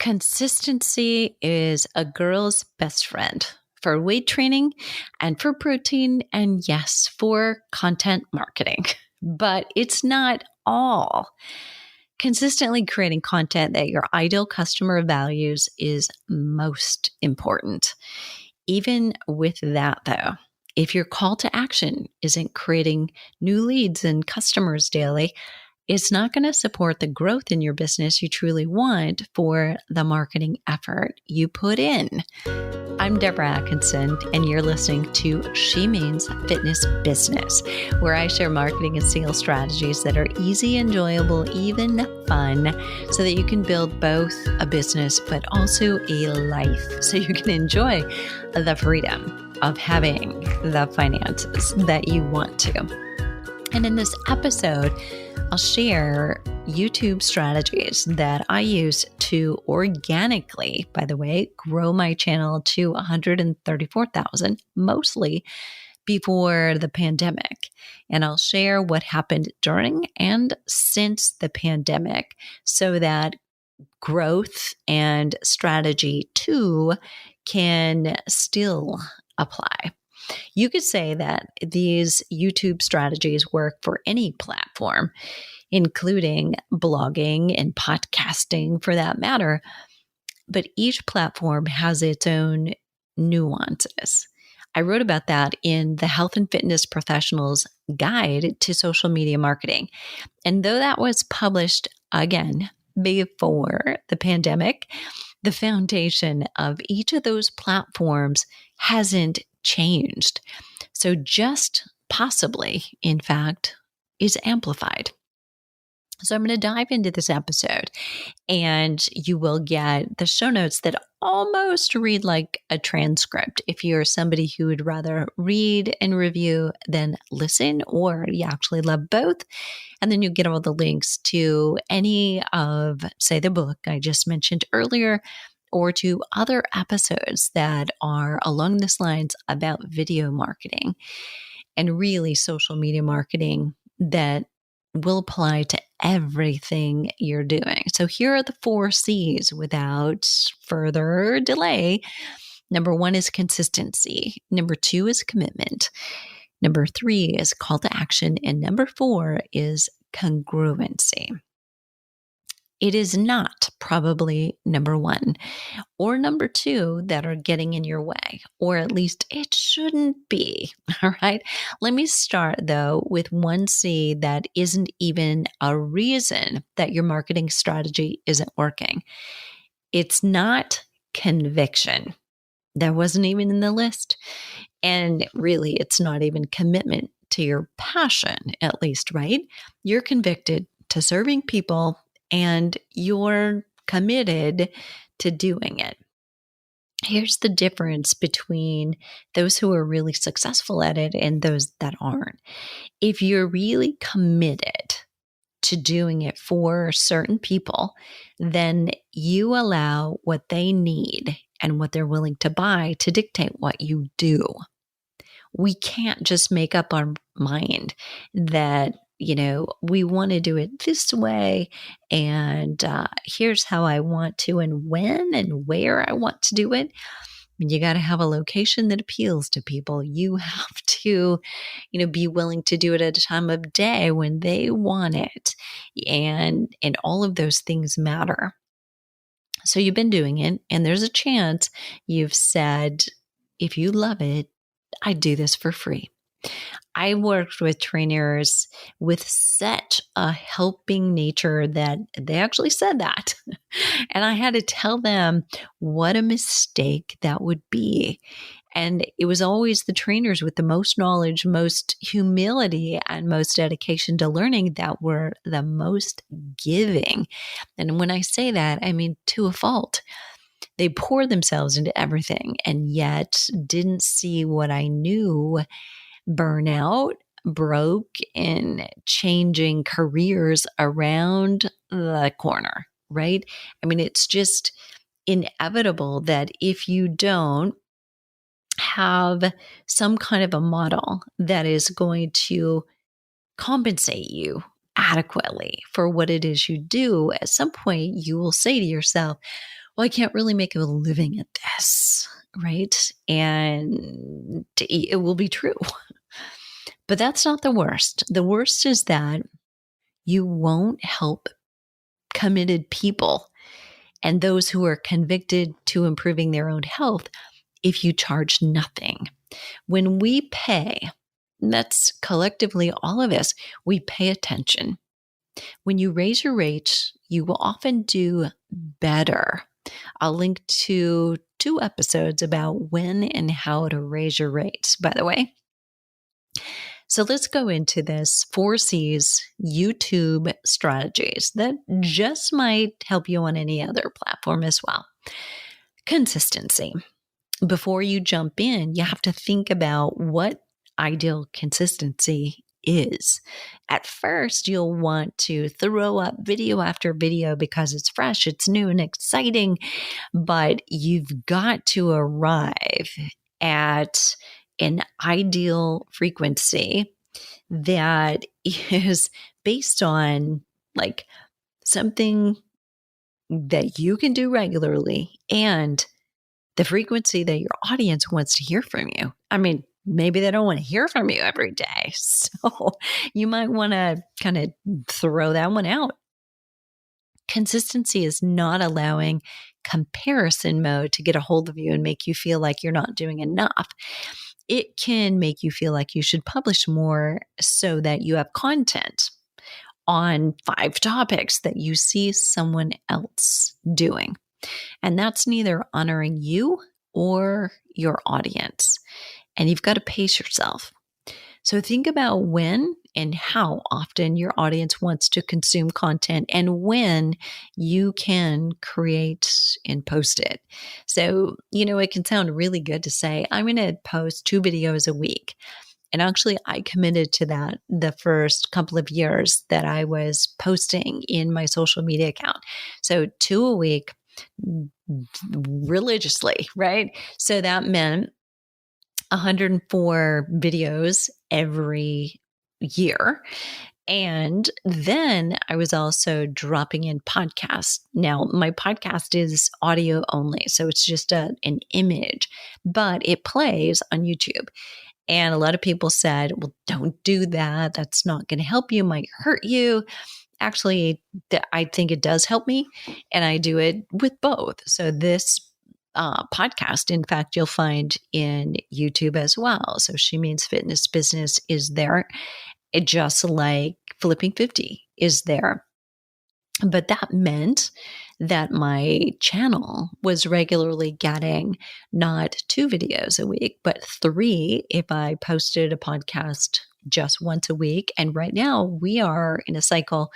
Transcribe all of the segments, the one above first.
Consistency is a girl's best friend for weight training and for protein, and yes, for content marketing. But it's not all. Consistently creating content that your ideal customer values is most important. Even with that, though, if your call to action isn't creating new leads and customers daily, it's not going to support the growth in your business you truly want for the marketing effort you put in. I'm Deborah Atkinson, and you're listening to She Means Fitness Business, where I share marketing and sales strategies that are easy, enjoyable, even fun, so that you can build both a business but also a life, so you can enjoy the freedom of having the finances that you want to. And in this episode, I'll share YouTube strategies that I use to organically, by the way, grow my channel to 134,000, mostly before the pandemic. And I'll share what happened during and since the pandemic so that growth and strategy too can still apply. You could say that these YouTube strategies work for any platform, including blogging and podcasting for that matter, but each platform has its own nuances. I wrote about that in the Health and Fitness Professional's Guide to Social Media Marketing. And though that was published again before the pandemic, the foundation of each of those platforms hasn't changed. So just possibly, in fact, is amplified. So I'm going to dive into this episode, and you will get the show notes that almost read like a transcript if you're somebody who would rather read and review than listen, or you actually love both. And then you get all the links to any of, say, the book I just mentioned earlier, or to other episodes that are along this lines about video marketing and really social media marketing that will apply to everything you're doing. So here are the 4 C's without further delay. Number 1 is consistency. Number 2 is commitment. Number 3 is call to action. And number 4 is congruency. It is not probably number 1 or number 2 that are getting in your way, or at least it shouldn't be. All right. Let me start though with 1C that isn't even a reason that your marketing strategy isn't working. It's not conviction. That wasn't even in the list. And really, it's not even commitment to your passion, at least, right? You're convicted to serving people and you're committed to doing it. Here's the difference between those who are really successful at it and those that aren't. If you're really committed to doing it for certain people, then you allow what they need and what they're willing to buy to dictate what you do. We can't just make up our mind that we want to do it this way, and here's how I want to, and when and where I want to do it. You got to have a location that appeals to people. You have to, be willing to do it at a time of day when they want it, and all of those things matter. So you've been doing it, and there's a chance you've said, if you love it, I'd do this for free. I worked with trainers with such a helping nature that they actually said that. And I had to tell them what a mistake that would be. And it was always the trainers with the most knowledge, most humility, and most dedication to learning that were the most giving. And when I say that, I mean to a fault. They pour themselves into everything and yet didn't see what I knew. Burnout, broke, and changing careers around the corner, right? I mean, it's just inevitable that if you don't have some kind of a model that is going to compensate you adequately for what it is you do, at some point you will say to yourself, well, I can't really make a living at this, right? And it will be true. But that's not the worst. The worst is that you won't help committed people and those who are convicted to improving their own health if you charge nothing. When we pay, that's collectively all of us, we pay attention. When you raise your rates, you will often do better. I'll link to 2 episodes about when and how to raise your rates, by the way. So let's go into this 4 C's YouTube strategies that just might help you on any other platform as well. Consistency. Before you jump in, you have to think about what ideal consistency is. At first, you'll want to throw up video after video because it's fresh, it's new, and exciting, but you've got to arrive at an ideal frequency that is based on like something that you can do regularly and the frequency that your audience wants to hear from you. I mean, maybe they don't want to hear from you every day. So you might want to kind of throw that one out. Consistency is not allowing comparison mode to get a hold of you and make you feel like you're not doing enough. It can make you feel like you should publish more so that you have content on 5 topics that you see someone else doing. And that's neither honoring you or your audience. And you've got to pace yourself. So think about when and how often your audience wants to consume content and when you can create and post it. So, it can sound really good to say, I'm going to post 2 videos a week. And actually, I committed to that the first couple of years that I was posting in my social media account. So 2 a week religiously, right? So that meant 104 videos every year. And then I was also dropping in podcasts. Now, my podcast is audio only, so it's just an image, but it plays on YouTube. And a lot of people said, well, don't do that. That's not going to help you, might hurt you. Actually, I think it does help me, and I do it with both. So this podcast, in fact, you'll find in YouTube as well. So She Means Fitness Business is there. It just like Flipping 50 is there. But that meant that my channel was regularly getting not 2 videos a week, but 3 if I posted a podcast just once a week. And right now we are in a cycle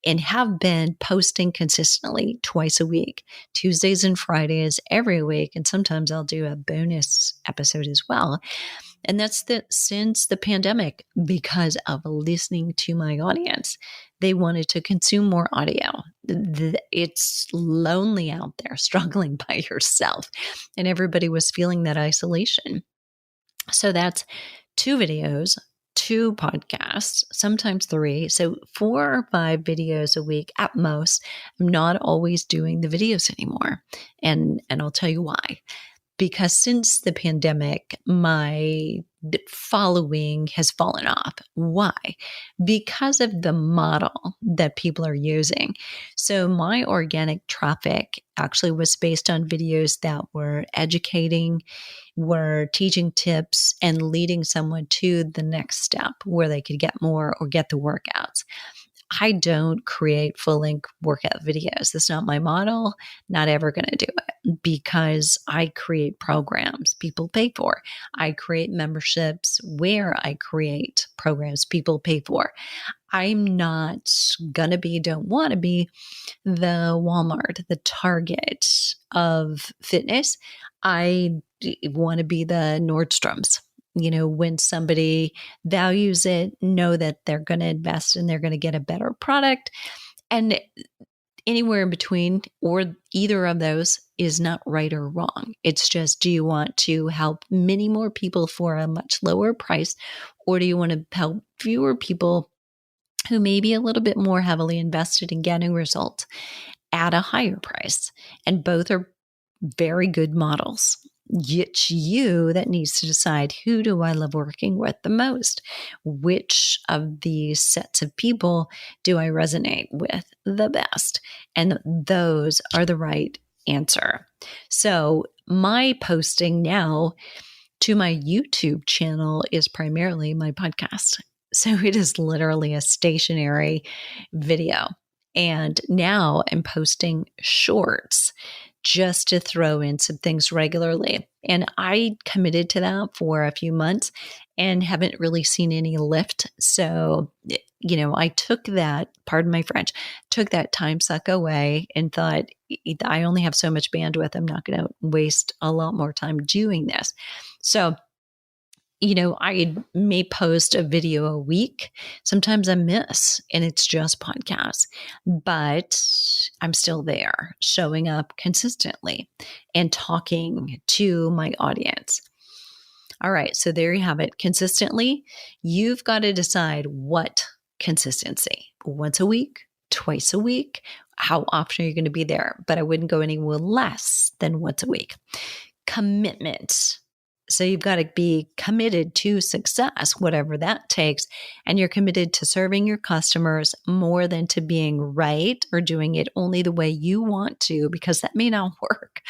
and have been posting consistently twice a week, Tuesdays and Fridays every week. And sometimes I'll do a bonus episode as well. And that's since the pandemic, because of listening to my audience. They wanted to consume more audio. It's lonely out there, struggling by yourself. And everybody was feeling that isolation. So that's 2 videos, 2 podcasts, sometimes 3. So 4 or 5 videos a week at most. I'm not always doing the videos anymore. And I'll tell you why. Because since the pandemic, my following has fallen off. Why? Because of the model that people are using. So my organic traffic actually was based on videos that were educating, were teaching tips, and leading someone to the next step where they could get more or get the workouts. I don't create full-length workout videos. That's not my model. Not ever going to do it because I create programs people pay for. I create memberships where I create programs people pay for. I'm not going to be, don't want to be the Walmart, the Target of fitness. I want to be the Nordstroms. When somebody values it, know that they're going to invest and they're going to get a better product. And anywhere in between or either of those is not right or wrong. It's just, do you want to help many more people for a much lower price, or do you want to help fewer people who may be a little bit more heavily invested in getting results? at a higher price. And both are very good models. It's you that needs to decide, who do I love working with the most? Which of these sets of people do I resonate with the best? And those are the right answer. So my posting now to my YouTube channel is primarily my podcast. So it is literally a stationary video. And now I'm posting shorts just to throw in some things regularly. And I committed to that for a few months and haven't really seen any lift. So, I took that, pardon my French, took that time suck away and thought, I only have so much bandwidth. I'm not going to waste a lot more time doing this. So, I may post a video a week. Sometimes I miss and it's just podcasts, but I'm still there, showing up consistently and talking to my audience. All right. So there you have it. Consistently, you've got to decide what consistency: once a week, twice a week. How often are you going to be there? But I wouldn't go anywhere less than once a week. Commitment. So you've got to be committed to success, whatever that takes. And you're committed to serving your customers more than to being right or doing it only the way you want to, because that may not work.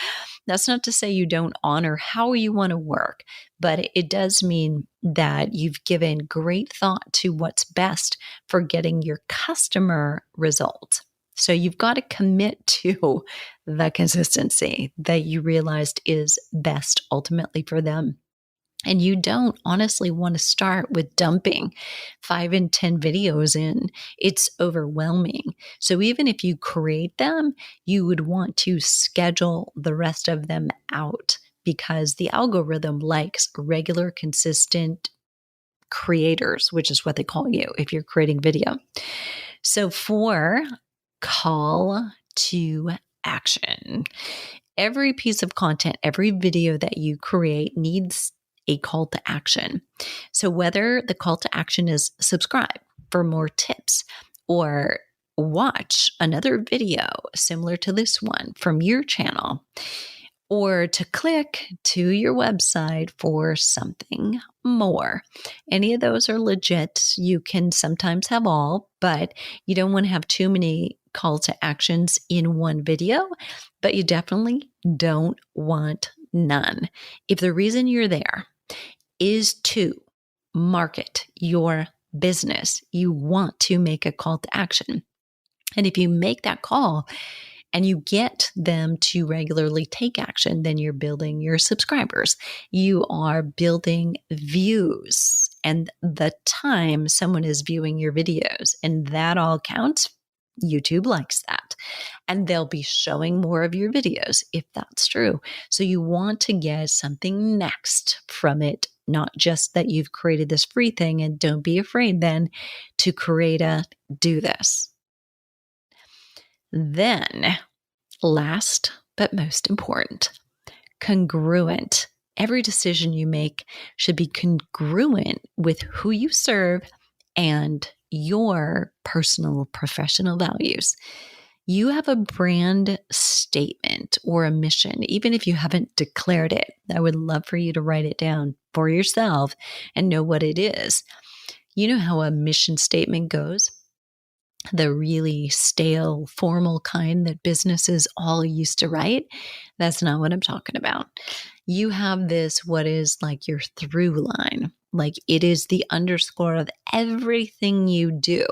That's not to say you don't honor how you want to work, but it does mean that you've given great thought to what's best for getting your customer results. So you've got to commit to the consistency that you realized is best ultimately for them. And you don't honestly want to start with dumping 5 and 10 videos in. It's overwhelming. So even if you create them, you would want to schedule the rest of them out, because the algorithm likes regular, consistent creators, which is what they call you if you're creating video. So for call to action, every piece of content, every video that you create needs a call to action. So whether the call to action is subscribe for more tips, or watch another video similar to this one from your channel, or to click to your website for something more. Any of those are legit. You can sometimes have all, but you don't want to have too many call to actions in one video, but you definitely don't want none. If the reason you're there is to market your business, you want to make a call to action. And if you make that call and you get them to regularly take action, then you're building your subscribers. You are building views and the time someone is viewing your videos, and that all counts. YouTube likes that. And they'll be showing more of your videos if that's true. So you want to get something next from it, not just that you've created this free thing, and don't be afraid then to create a do this. Then, last but most important, congruent. Every decision you make should be congruent with who you serve and your personal professional values. You have a brand statement or a mission, even if you haven't declared it. I would love for you to write it down for yourself and know what it is. You know how a mission statement goes? The really stale, formal kind that businesses all used to write. That's not what I'm talking about. You have this, what is like your through line. Like it is the underscore of everything you do.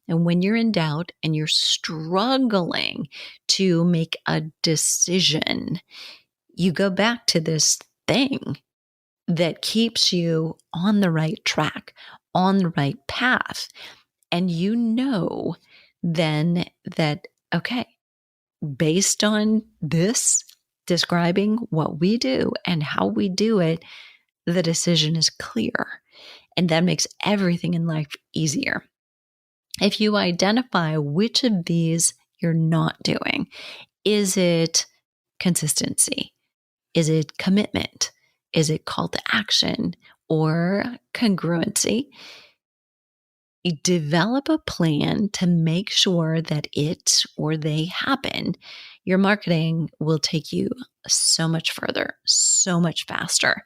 And when you're in doubt and you're struggling to make a decision, you go back to this thing that keeps you on the right track, on the right path. And you know then that, okay, based on this describing what we do and how we do it, the decision is clear. And that makes everything in life easier. If you identify which of these you're not doing, is it consistency? Is it commitment? Is it call to action or congruency? develop a plan to make sure that it or they happen. Your marketing will take you so much further, so much faster.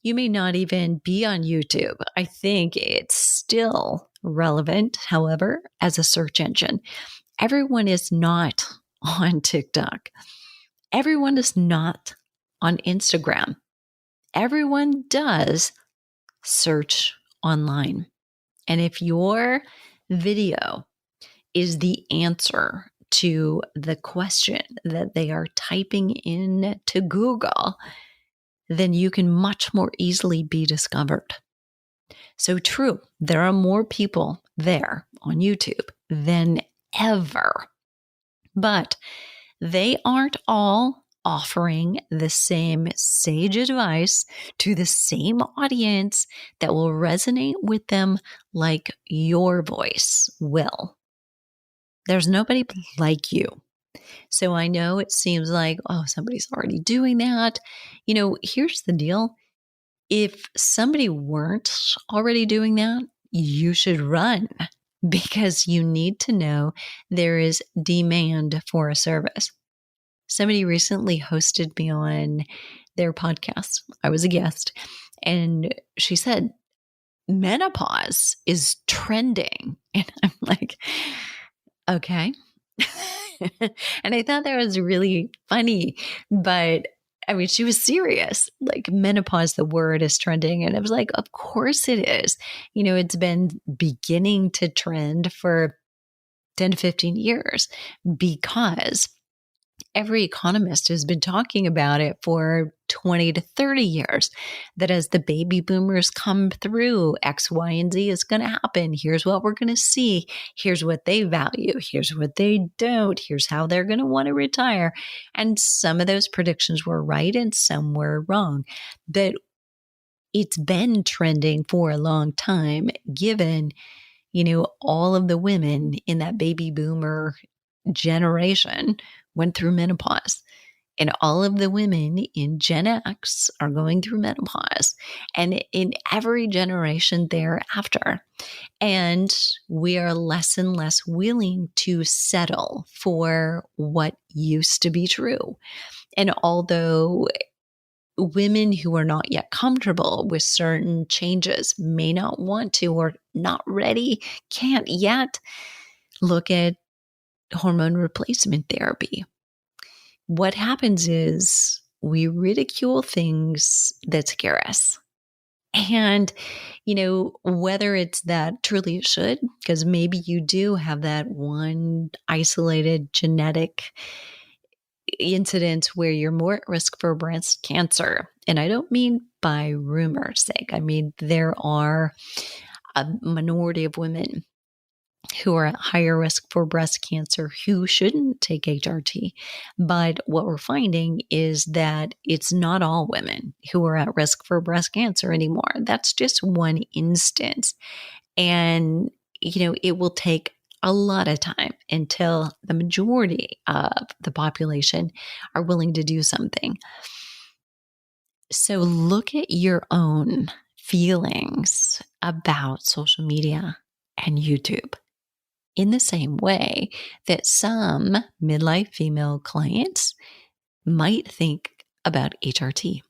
You may not even be on YouTube. I think it's still relevant, however, as a search engine. Everyone is not on TikTok. Everyone is not on Instagram. Everyone does search online. And if your video is the answer to the question that they are typing in to Google, then you can much more easily be discovered. So true, there are more people there on YouTube than ever, but they aren't all offering the same sage advice to the same audience that will resonate with them like your voice will. There's nobody like you. So I know it seems like, oh, somebody's already doing that. Here's the deal. If somebody weren't already doing that, you should run because you need to know there is demand for a service. Somebody recently hosted me on their podcast. I was a guest, and she said, menopause is trending. And I'm like, okay. And I thought that was really funny, but I mean, she was serious. Like, menopause, the word is trending. And I was like, of course it is. It's been beginning to trend for 10 to 15 years because every economist has been talking about it for 20 to 30 years, that as the baby boomers come through, X, Y, and Z is going to happen. Here's what we're going to see. Here's what they value. Here's what they don't. Here's how they're going to want to retire. And some of those predictions were right and some were wrong. But it's been trending for a long time, given, all of the women in that baby boomer generation went through menopause. And all of the women in Gen X are going through menopause, and in every generation thereafter. And we are less and less willing to settle for what used to be true. And although women who are not yet comfortable with certain changes may not want to or not ready, can't yet look at hormone replacement therapy. What happens is we ridicule things that scare us. And, whether it's that truly it should, because maybe you do have that one isolated genetic incident where you're more at risk for breast cancer. And I don't mean by rumor's sake. I mean, there are a minority of women who are at higher risk for breast cancer who shouldn't take HRT. But what we're finding is that it's not all women who are at risk for breast cancer anymore. That's just one instance. And, it will take a lot of time until the majority of the population are willing to do something. So look at your own feelings about social media and YouTube in the same way that some midlife female clients might think about HRT.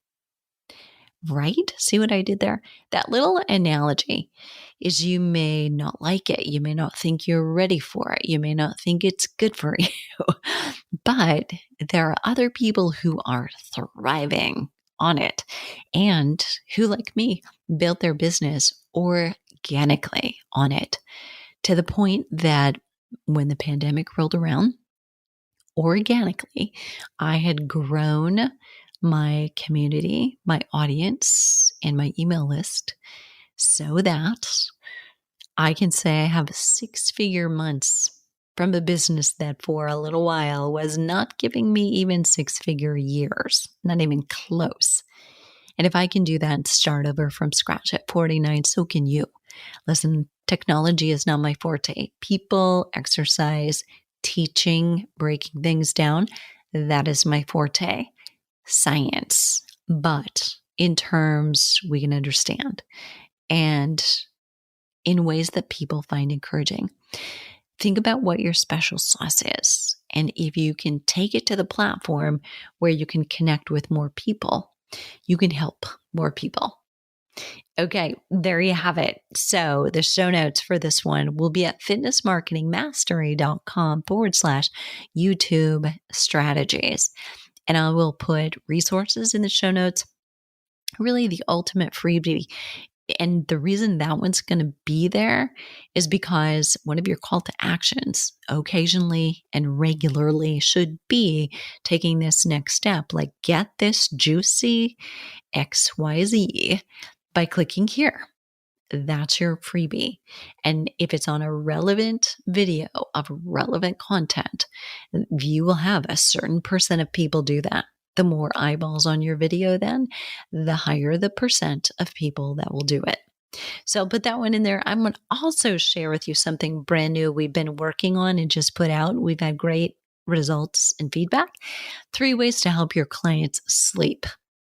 Right? See what I did there? That little analogy is you may not like it. You may not think you're ready for it. You may not think it's good for you. But there are other people who are thriving on it and who, like me, built their business organically on it, to the point that when the pandemic rolled around, organically, I had grown my community, my audience, and my email list so that I can say I have 6-figure months from a business that for a little while was not giving me even 6-figure years, not even close. And if I can do that and start over from scratch at 49, so can you. Listen, technology is not my forte. People, exercise, teaching, breaking things down, that is my forte. Science, but in terms we can understand. And in ways that people find encouraging. Think about what your special sauce is. And if you can take it to the platform where you can connect with more people, you can help more people. Okay, there you have it. So the show notes for this one will be at fitnessmarketingmastery.com/YouTube strategies. And I will put resources in the show notes, really the ultimate freebie. And the reason that one's going to be there is because one of your call to actions occasionally and regularly should be taking this next step, like get this juicy XYZ by clicking here. That's your freebie. And if it's on a relevant video of relevant content, you will have a certain percent of people do that. The more eyeballs on your video, then the higher the percent of people that will do it. So I'll put that one in there. I'm going to also share with you something brand new we've been working on and just put out. We've had great results and feedback. 3 ways to help your clients sleep.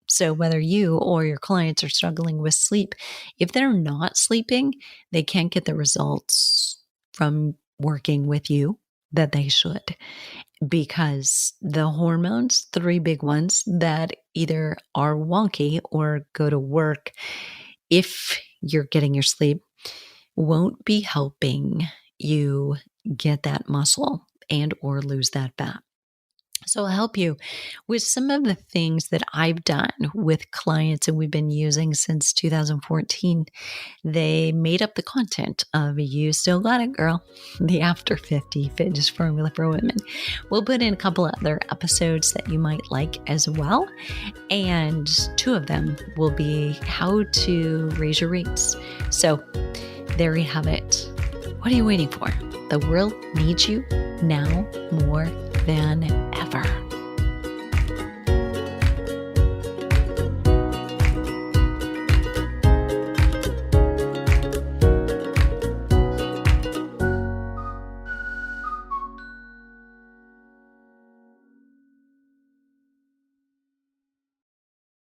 So whether you or your clients are struggling with sleep, if they're not sleeping, they can't get the results from working with you that they should. Because the hormones, 3 big ones that either are wonky or go to work if you're getting your sleep, won't be helping you get that muscle and or lose that fat. So I'll help you with some of the things that I've done with clients and we've been using since 2014. They made up the content of You Still Got It, Girl, the After 50 Fitness Formula for Women. We'll put in a couple other episodes that you might like as well. And 2 of them will be how to raise your rates. So there you have it. What are you waiting for? The world needs you now more than ever.